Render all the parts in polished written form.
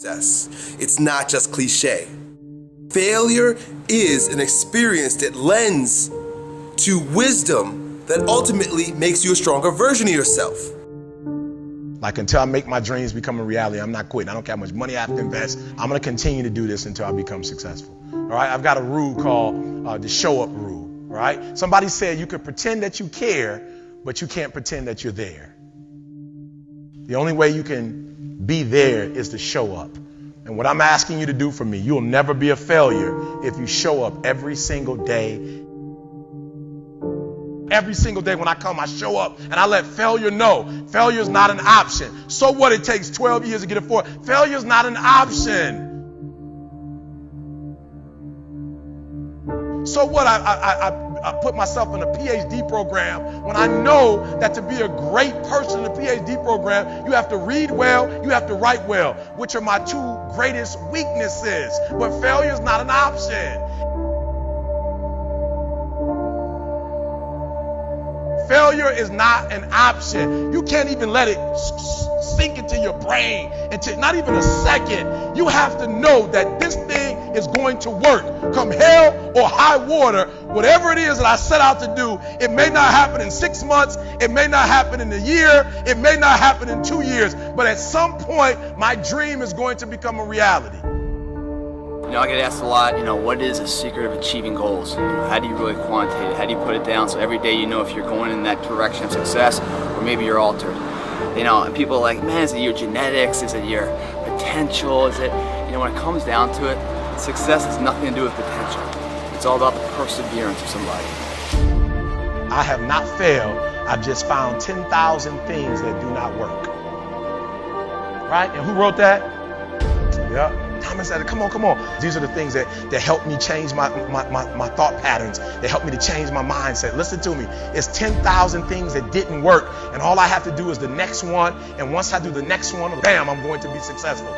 success. It's not just cliche. Failure is an experience that lends to wisdom that ultimately makes you a stronger version of yourself. Like, until I make my dreams become a reality, I'm not quitting. I don't care how much money I have to invest. I'm going to continue to do this until I become successful. All right, I've got a rule called the show up rule. All right, somebody said you could pretend that you care, but you can't pretend that you're there. The only way you can be there is to show up. And what I'm asking you to do for me, you'll never be a failure if you show up every single day. Every single day when I come, I show up and I let failure know. Failure is not an option. So what, it takes 12 years to get it forward. Failure is not an option. So what, I put myself in a PhD program when I know that to be a great person in a PhD program, you have to read well, you have to write well, which are my two greatest weaknesses. But failure is not an option. Failure is not an option. You can't even let it sink into your brain, into not even a second. You have to know that this thing is going to work. Come hell or high water, whatever it is that I set out to do, it may not happen in 6 months, it may not happen in a year, it may not happen in 2 years, but at some point, my dream is going to become a reality. You know, I get asked a lot, what is the secret of achieving goals? How do you really quantitate it? How do you put it down so every day you know if you're going in that direction of success or maybe you're altered? And people are like, man, is it your genetics? Is it your potential? Is it, when it comes down to it, success has nothing to do with potential. It's all about the perseverance of somebody. I have not failed. I've just found 10,000 things that do not work. Right? And who wrote that? Yeah. Thomas said, come on. These are the things that help me change my thought patterns. They help me to change my mindset. Listen to me. It's 10,000 things that didn't work. And all I have to do is the next one. And once I do the next one, bam, I'm going to be successful.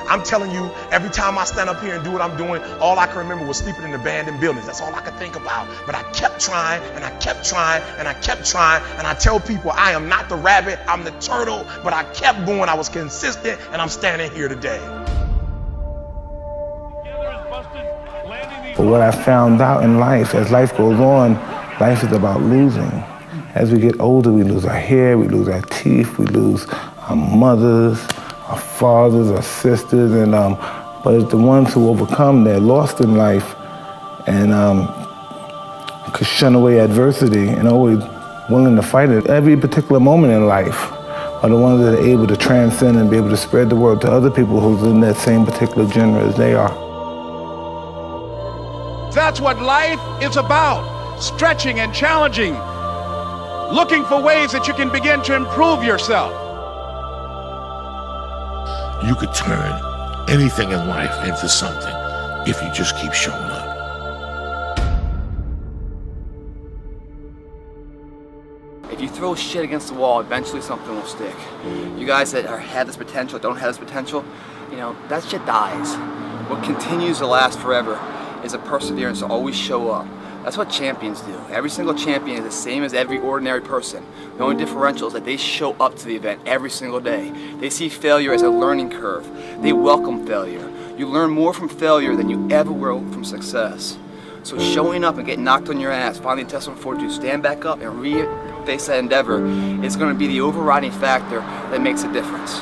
I'm telling you, every time I stand up here and do what I'm doing, all I can remember was sleeping in abandoned buildings. That's all I could think about. But I kept trying, and I kept trying, and I kept trying. And I tell people, I am not the rabbit, I'm the turtle. But I kept going, I was consistent, and I'm standing here today. But what I found out in life, as life goes on, life is about losing. As we get older, we lose our hair, we lose our teeth, we lose our mothers, our fathers, our sisters, and but it's the ones who overcome, they're lost in life and could shun away adversity and always willing to fight at every particular moment in life are the ones that are able to transcend and be able to spread the word to other people who's in that same particular genre as they are. That's what life is about, stretching and challenging, looking for ways that you can begin to improve yourself. You could turn anything in life into something if you just keep showing up. If you throw shit against the wall, eventually something will stick. You guys that have this potential, don't have this potential, that shit dies. What continues to last forever is a perseverance to always show up. That's what champions do. Every single champion is the same as every ordinary person. The only differential is that they show up to the event every single day. They see failure as a learning curve. They welcome failure. You learn more from failure than you ever will from success. So showing up and getting knocked on your ass, finding intestinal fortitude, stand back up and re-face that endeavor is going to be the overriding factor that makes a difference.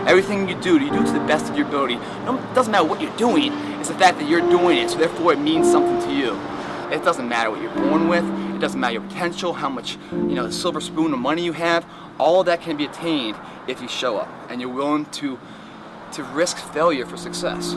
Everything you do to the best of your ability. It doesn't matter what you're doing, it's the fact that you're doing it, so therefore it means something to you. It doesn't matter what you're born with, it doesn't matter your potential, how much, the silver spoon of money you have. All of that can be attained if you show up and you're willing to risk failure for success.